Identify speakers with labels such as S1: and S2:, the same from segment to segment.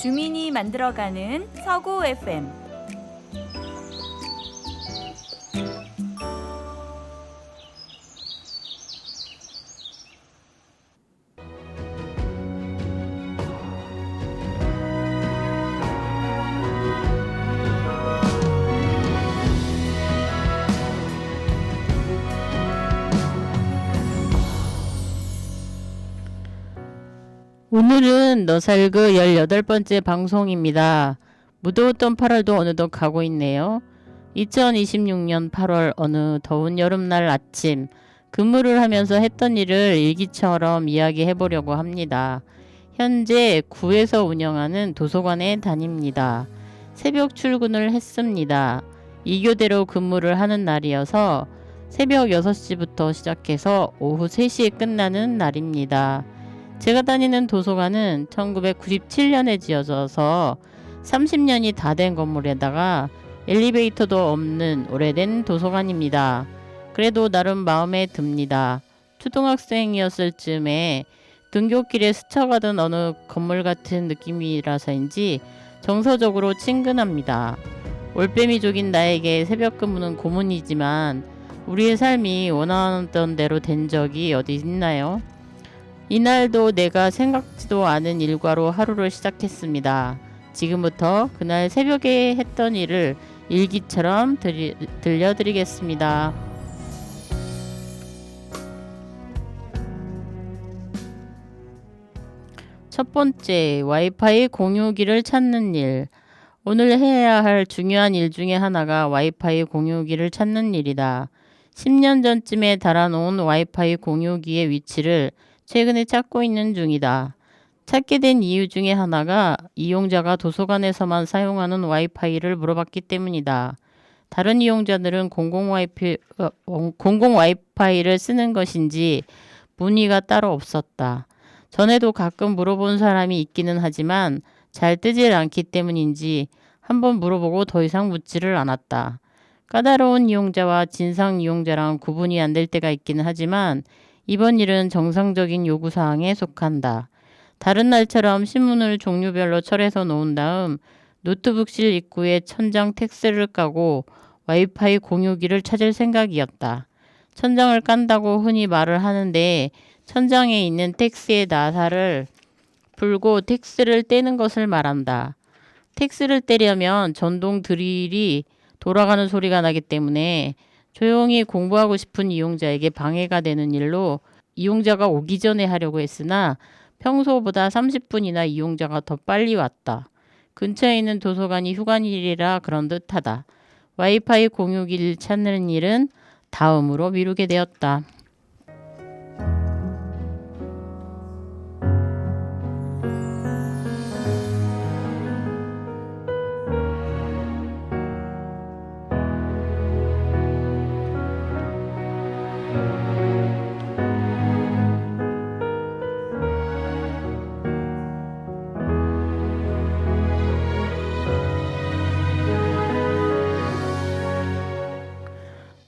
S1: 주민이 만들어가는 서구 FM.
S2: 오늘은 너살그 18번째 방송입니다. 무더웠던 8월도 어느덧 가고 있네요. 2026년 8월 어느 더운 여름날 아침, 근무를 하면서 했던 일을 일기처럼 이야기해 보려고 합니다. 현재 구에서 운영하는 도서관에 다닙니다. 새벽 출근을 했습니다. 2교대로 근무를 하는 날이어서 새벽 6시부터 시작해서 오후 3시에 끝나는 날입니다. 제가 다니는 도서관은 1997년에 지어져서 30년이 다 된 건물에다가 엘리베이터도 없는 오래된 도서관입니다. 그래도 나름 마음에 듭니다. 초등학생이었을 즈음에 등굣길에 스쳐가던 어느 건물 같은 느낌이라서인지 정서적으로 친근합니다. 올빼미족인 나에게 새벽 근무는 고문이지만 우리의 삶이 원하던 대로 된 적이 어디 있나요? 이날도 내가 생각지도 않은 일과로 하루를 시작했습니다. 지금부터 그날 새벽에 했던 일을 일기처럼 들려드리겠습니다. 첫 번째, 와이파이 공유기를 찾는 일. 오늘 해야 할 중요한 일 중에 하나가 와이파이 공유기를 찾는 일이다. 10년 전쯤에 달아놓은 와이파이 공유기의 위치를 최근에 찾고 있는 중이다. 찾게 된 이유 중에 하나가 이용자가 도서관에서만 사용하는 와이파이를 물어봤기 때문이다. 다른 이용자들은 공공 와이파이를 쓰는 것인지 문의가 따로 없었다. 전에도 가끔 물어본 사람이 있기는 하지만 잘 뜨질 않기 때문인지 한번 물어보고 더 이상 묻지를 않았다. 까다로운 이용자와 진상 이용자랑 구분이 안 될 때가 있기는 하지만 이번 일은 정상적인 요구사항에 속한다. 다른 날처럼 신문을 종류별로 철해서 놓은 다음 노트북실 입구에 천장 텍스를 까고 와이파이 공유기를 찾을 생각이었다. 천장을 깐다고 흔히 말을 하는데 천장에 있는 텍스의 나사를 풀고 텍스를 떼는 것을 말한다. 텍스를 떼려면 전동 드릴이 돌아가는 소리가 나기 때문에 조용히 공부하고 싶은 이용자에게 방해가 되는 일로 이용자가 오기 전에 하려고 했으나 평소보다 30분이나 이용자가 더 빨리 왔다. 근처에 있는 도서관이 휴관일이라 그런 듯하다. 와이파이 공유기를 찾는 일은 다음으로 미루게 되었다.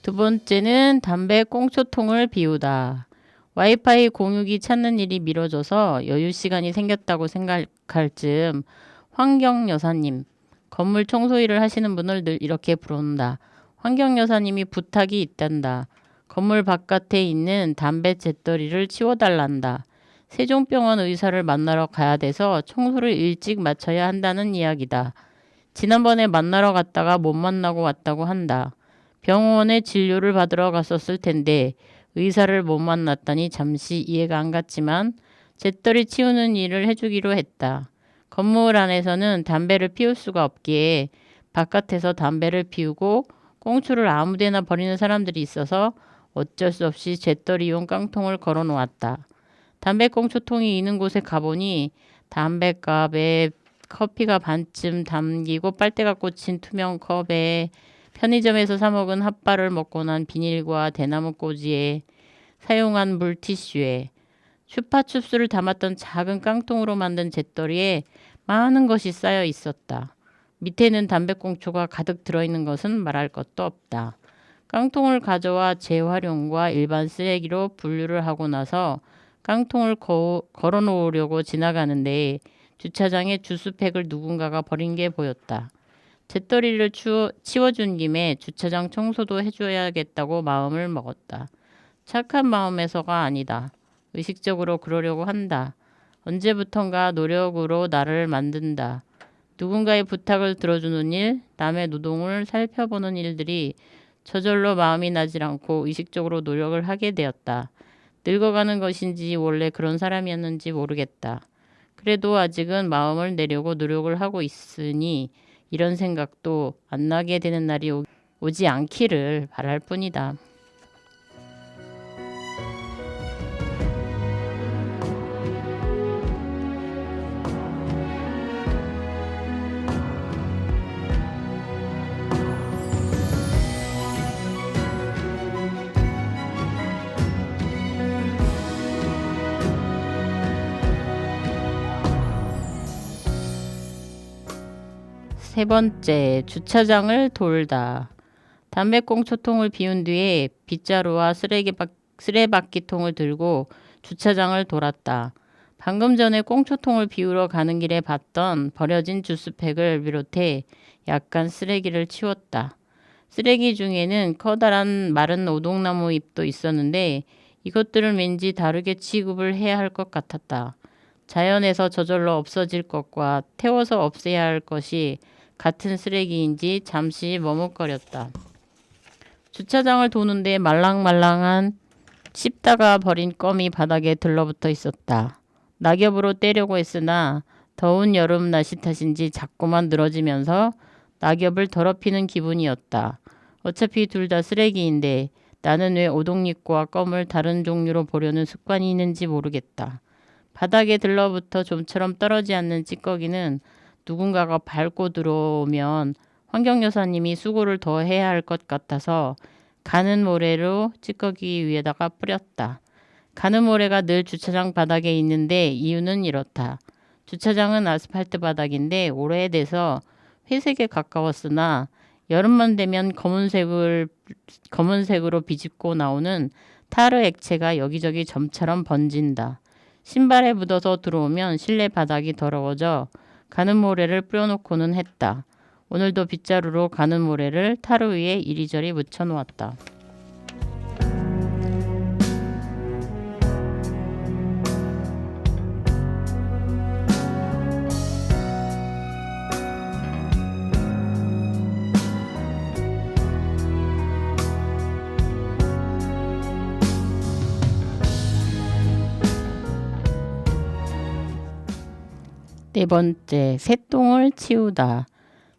S2: 두 번째는 담배 꽁초통을 비우다. 와이파이 공유기 찾는 일이 미뤄져서 여유 시간이 생겼다고 생각할 즈음 환경여사님, 건물 청소 일을 하시는 분을 늘 이렇게 부른다. 환경여사님이 부탁이 있단다. 건물 바깥에 있는 담배 재떨이를 치워달란다. 세종병원 의사를 만나러 가야 돼서 청소를 일찍 마쳐야 한다는 이야기다. 지난번에 만나러 갔다가 못 만나고 왔다고 한다. 병원에 진료를 받으러 갔었을 텐데 의사를 못 만났다니 잠시 이해가 안 갔지만 재떨이 치우는 일을 해주기로 했다. 건물 안에서는 담배를 피울 수가 없기에 바깥에서 담배를 피우고 꽁초를 아무데나 버리는 사람들이 있어서 어쩔 수 없이 재떨이용 깡통을 걸어 놓았다. 담배 꽁초통이 있는 곳에 가보니 담배갑에 커피가 반쯤 담기고 빨대가 꽂힌 투명 컵에 편의점에서 사 먹은 핫바를 먹고 난 비닐과 대나무 꼬지에 사용한 물티슈에 슈파춥스를 담았던 작은 깡통으로 만든 재떨이에 많은 것이 쌓여 있었다. 밑에는 담배꽁초가 가득 들어있는 것은 말할 것도 없다. 깡통을 가져와 재활용과 일반 쓰레기로 분류를 하고 나서 깡통을 걸어 놓으려고 지나가는데 주차장에 주스팩을 누군가가 버린 게 보였다. 재떨이를 치워준 김에 주차장 청소도 해줘야겠다고 마음을 먹었다. 착한 마음에서가 아니다. 의식적으로 그러려고 한다. 언제부턴가 노력으로 나를 만든다. 누군가의 부탁을 들어주는 일, 남의 노동을 살펴보는 일들이 저절로 마음이 나질 않고 의식적으로 노력을 하게 되었다. 늙어가는 것인지 원래 그런 사람이었는지 모르겠다. 그래도 아직은 마음을 내려고 노력을 하고 있으니 이런 생각도 안 나게 되는 날이 오지 않기를 바랄 뿐이다. 세 번째, 주차장을 돌다. 담배꽁초통을 비운 뒤에 빗자루와 쓰레받기통을 들고 주차장을 돌았다. 방금 전에 꽁초통을 비우러 가는 길에 봤던 버려진 주스팩을 비롯해 약간 쓰레기를 치웠다. 쓰레기 중에는 커다란 마른 오동나무 잎도 있었는데 이것들을 왠지 다르게 취급을 해야 할 것 같았다. 자연에서 저절로 없어질 것과 태워서 없애야 할 것이 같은 쓰레기인지 잠시 머뭇거렸다. 주차장을 도는데 말랑말랑한 씹다가 버린 껌이 바닥에 들러붙어 있었다. 낙엽으로 떼려고 했으나 더운 여름 날씨 탓인지 자꾸만 늘어지면서 낙엽을 더럽히는 기분이었다. 어차피 둘 다 쓰레기인데 나는 왜 오동잎과 껌을 다른 종류로 보려는 습관이 있는지 모르겠다. 바닥에 들러붙어 좀처럼 떨어지지 않는 찌꺼기는 누군가가 밟고 들어오면 환경여사님이 수고를 더 해야 할 것 같아서 가는 모래로 찌꺼기 위에다가 뿌렸다. 가는 모래가 늘 주차장 바닥에 있는데 이유는 이렇다. 주차장은 아스팔트 바닥인데 오래돼서 회색에 가까웠으나 여름만 되면 검은색으로 비집고 나오는 타르 액체가 여기저기 점처럼 번진다. 신발에 묻어서 들어오면 실내 바닥이 더러워져 가는 모래를 뿌려놓고는 했다. 오늘도 빗자루로 가는 모래를 타르 위에 이리저리 묻혀놓았다. 네 번째, 새똥을 치우다.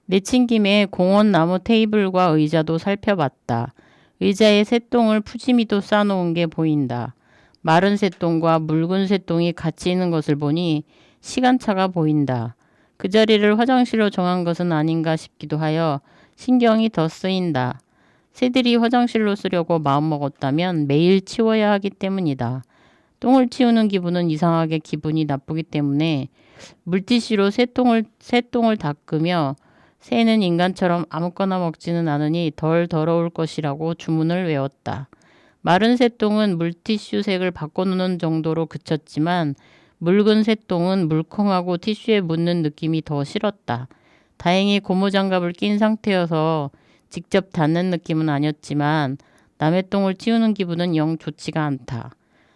S2: 내친 김에 공원 나무 테이블과 의자도 살펴봤다. 의자에 새똥을 푸짐히도 싸놓은 게 보인다. 마른 새똥과 묽은 새똥이 같이 있는 것을 보니 시간차가 보인다. 그 자리를 화장실로 정한 것은 아닌가 싶기도 하여 신경이 더 쓰인다. 새들이 화장실로 쓰려고 마음먹었다면 매일 치워야 하기 때문이다. 똥을 치우는 기분은 이상하게 기분이 나쁘기 때문에 물티슈로 새똥을 닦으며 새는 인간처럼 아무거나 먹지는 않으니 덜 더러울 것이라고 주문을 외웠다. 마른 새똥은 물티슈 색을 바꿔놓는 정도로 그쳤지만 묽은 새똥은 물컹하고 티슈에 묻는 느낌이 더 싫었다. 다행히 고무장갑을 낀 상태여서 직접 닿는 느낌은 아니었지만 남의 똥을 치우는 기분은 영 좋지가 않다.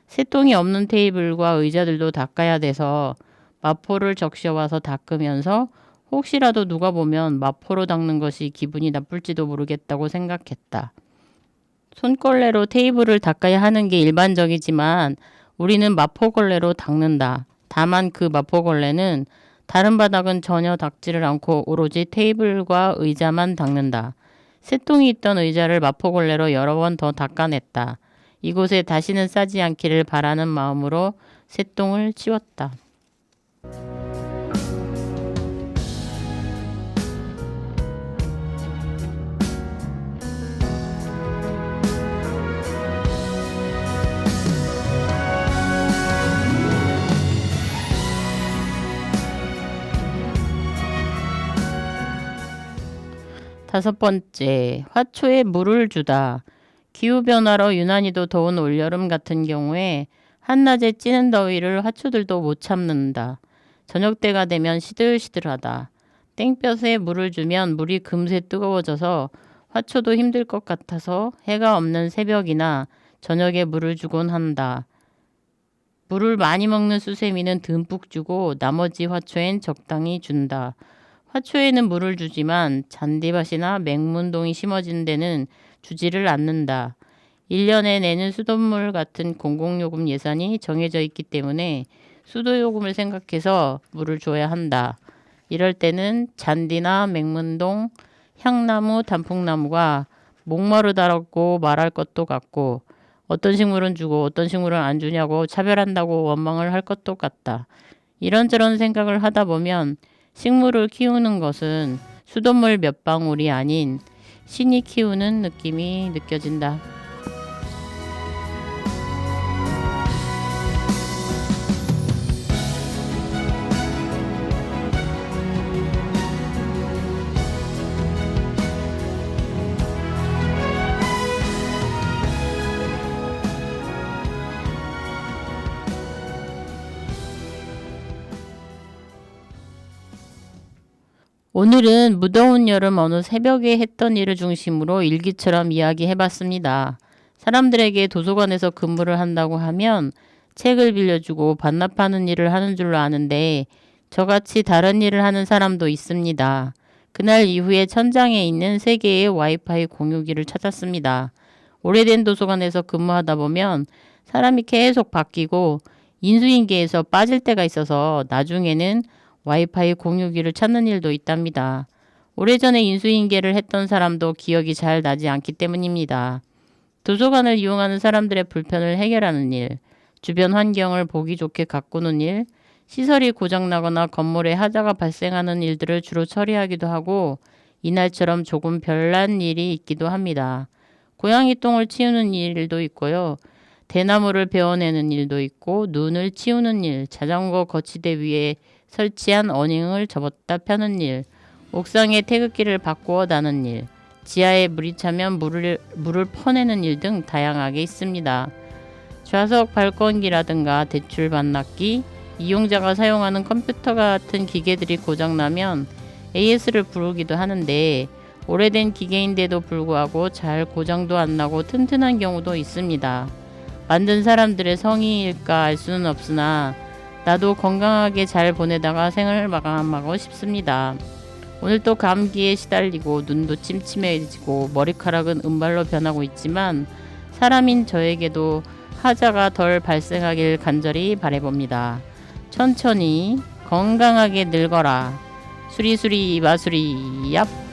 S2: 새똥이 없는 테이블과 의자들도 닦아야 돼서 마포를 적셔와서 닦으면서 혹시라도 누가 보면 마포로 닦는 것이 기분이 나쁠지도 모르겠다고 생각했다. 손걸레로 테이블을 닦아야 하는 게 일반적이지만 우리는 마포걸레로 닦는다. 다만 그 마포걸레는 다른 바닥은 전혀 닦지를 않고 오로지 테이블과 의자만 닦는다. 새똥이 있던 의자를 마포걸레로 여러 번 더 닦아냈다. 이곳에 다시는 싸지 않기를 바라는 마음으로 새똥을 치웠다. 다섯 번째, 화초에 물을 주다. 기후변화로 유난히도 더운 올여름 같은 경우에 한낮에 찌는 더위를 화초들도 못 참는다. 저녁 때가 되면 시들시들하다. 땡볕에 물을 주면 물이 금세 뜨거워져서 화초도 힘들 것 같아서 해가 없는 새벽이나 저녁에 물을 주곤 한다. 물을 많이 먹는 수세미는 듬뿍 주고 나머지 화초엔 적당히 준다. 화초에는 물을 주지만 잔디밭이나 맹문동이 심어진 데는 주지를 않는다. 1년에 내는 수돗물 같은 공공요금 예산이 정해져 있기 때문에 수도요금을 생각해서 물을 줘야 한다. 이럴 때는 잔디나 맹문동, 향나무, 단풍나무가 목마르다고 말할 것도 같고 어떤 식물은 주고 어떤 식물은 안 주냐고 차별한다고 원망을 할 것도 같다. 이런저런 생각을 하다 보면 식물을 키우는 것은 수돗물 몇 방울이 아닌 신이 키우는 느낌이 느껴진다. 오늘은 무더운 여름 어느 새벽에 했던 일을 중심으로 일기처럼 이야기해봤습니다. 사람들에게 도서관에서 근무를 한다고 하면 책을 빌려주고 반납하는 일을 하는 줄로 아는데 저같이 다른 일을 하는 사람도 있습니다. 그날 이후에 천장에 있는 3개의 와이파이 공유기를 찾았습니다. 오래된 도서관에서 근무하다 보면 사람이 계속 바뀌고 인수인계에서 빠질 때가 있어서 나중에는 와이파이 공유기를 찾는 일도 있답니다. 오래전에 인수인계를 했던 사람도 기억이 잘 나지 않기 때문입니다. 도서관을 이용하는 사람들의 불편을 해결하는 일, 주변 환경을 보기 좋게 가꾸는 일, 시설이 고장나거나 건물에 하자가 발생하는 일들을 주로 처리하기도 하고 이날처럼 조금 별난 일이 있기도 합니다. 고양이 똥을 치우는 일도 있고요. 대나무를 베어내는 일도 있고 눈을 치우는 일, 자전거 거치대 위에 설치한 어닝을 접었다 펴는 일, 옥상에 태극기를 바꾸어 다는 일, 지하에 물이 차면 물을 퍼내는 일 등 다양하게 있습니다. 좌석 발권기라든가 대출 반납기, 이용자가 사용하는 컴퓨터 같은 기계들이 고장나면 AS를 부르기도 하는데 오래된 기계인데도 불구하고 잘 고장도 안 나고 튼튼한 경우도 있습니다. 만든 사람들의 성의일까 알 수는 없으나 나도 건강하게 잘 보내다가 생을 마감하고 싶습니다. 오늘 또 감기에 시달리고 눈도 침침해지고 머리카락은 은발로 변하고 있지만 사람인 저에게도 하자가 덜 발생하길 간절히 바라봅니다. 천천히 건강하게 늙어라. 수리수리 마수리 얍.